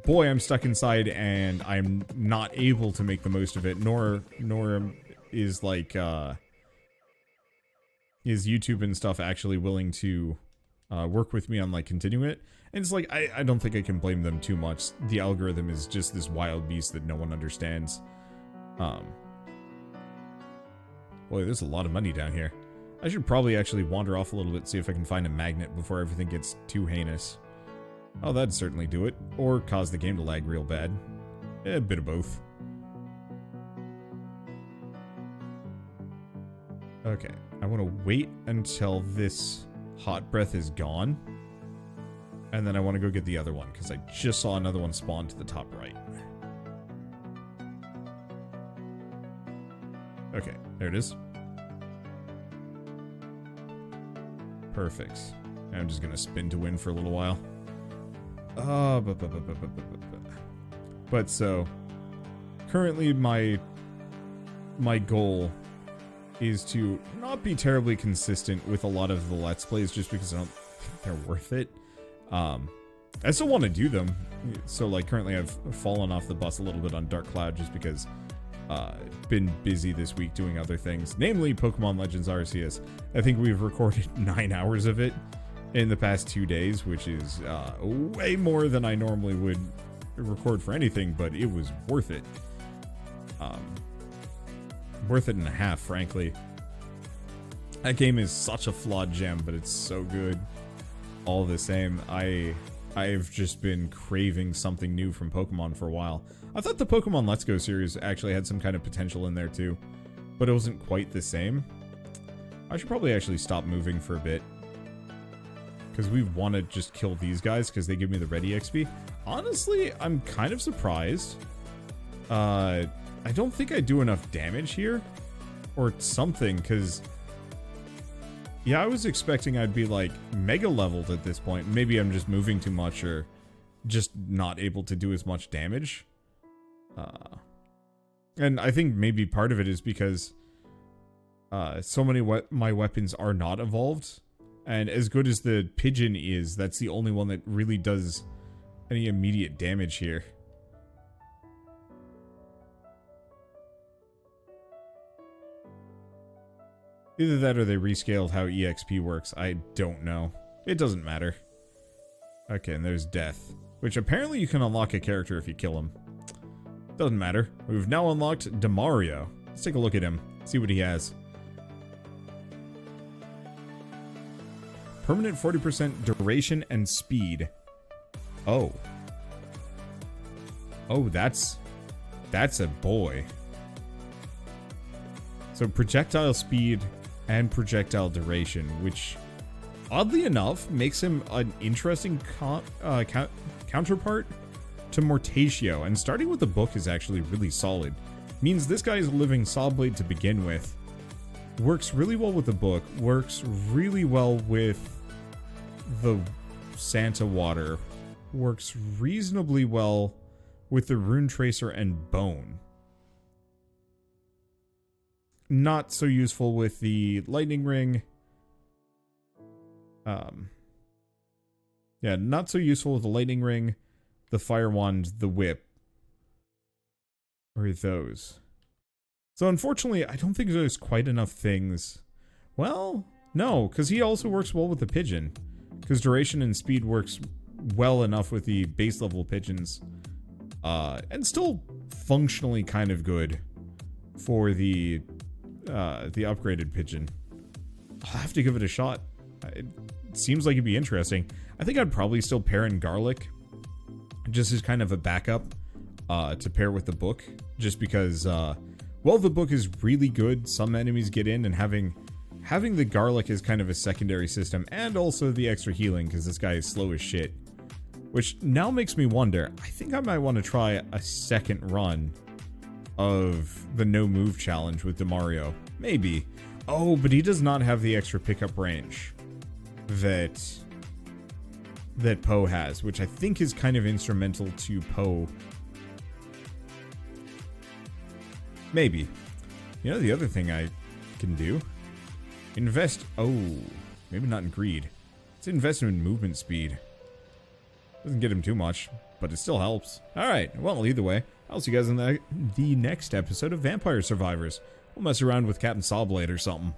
boy, I'm stuck inside and I'm not able to make the most of it, nor is like, is YouTube and stuff actually willing to work with me on like continuing it. And it's like, I don't think I can blame them too much. The algorithm is just this wild beast that no one understands. Boy, there's a lot of money down here. I should probably actually wander off a little bit, see if I can find a magnet before everything gets too heinous. Oh, that'd certainly do it. Or cause the game to lag real bad. A bit of both. Okay, I want to wait until this hot breath is gone. And then I want to go get the other one, because I just saw another one spawn to the top right. Okay, there it is. Perfect. I'm just gonna spin to win for a little while. But so, currently my goal is to not be terribly consistent with a lot of the Let's Plays just because I don't think they're worth it. I still want to do them. So like currently I've fallen off the bus a little bit on Dark Cloud just because been busy this week doing other things, namely Pokemon Legends Arceus. I think we've recorded 9 hours of it in the past 2 days, which is way more than I normally would record for anything, but it was worth it. Worth it and a half, frankly. That game is such a flawed gem, but it's so good. All the same, I've just been craving something new from Pokemon for a while. I thought the Pokemon Let's Go series actually had some kind of potential in there too, but it wasn't quite the same. I should probably actually stop moving for a bit, because we want to just kill these guys because they give me the ready XP. Honestly, I'm kind of surprised. I don't think I do enough damage here, or something, because yeah, I was expecting I'd be like mega leveled at this point. Maybe I'm just moving too much or just not able to do as much damage. And I think maybe part of it is because so many my weapons are not evolved. And as good as the pigeon is, that's the only one that really does any immediate damage here. Either that or they rescaled how EXP works. I don't know. It doesn't matter. Okay, and there's Death, which apparently you can unlock a character if you kill him. Doesn't matter. We've now unlocked Demario. Let's take a look at him. See what he has. Permanent 40% duration and speed. Oh. Oh, that's a boy. So projectile speed and projectile duration, which oddly enough makes him an interesting counterpart to Mortatio, and starting with the book is actually really solid. Means this guy is a living saw blade to begin with. Works really well with the book, works really well with the Santa water, works reasonably well with the Rune Tracer and Bone. Not so useful with the Lightning Ring. Yeah, not so useful with the Lightning Ring, the Fire Wand, the Whip. Or those. So unfortunately, I don't think there's quite enough things. Well, no, because he also works well with the Pigeon. Because duration and speed works well enough with the base level pigeons. And still functionally kind of good for the upgraded pigeon. I'll have to give it a shot. It seems like it'd be interesting. I think I'd probably still pair in Garlic, just as kind of a backup to pair with the book, just because well, the book is really good, some enemies get in, and having the Garlic is kind of a secondary system, and also the extra healing because this guy is slow as shit, which now makes me wonder, I think I might want to try a second run of the no move challenge with Demario. Maybe. Oh, but he does not have the extra pickup range that Poe has, which I think is kind of instrumental to Poe. Maybe. You know the other thing I can do? Invest. Oh, maybe not in greed. Let's invest in movement speed. Doesn't get him too much, but it still helps. Alright, well, either way, I'll see you guys in the next episode of Vampire Survivors. We'll mess around with Captain Sawblade or something.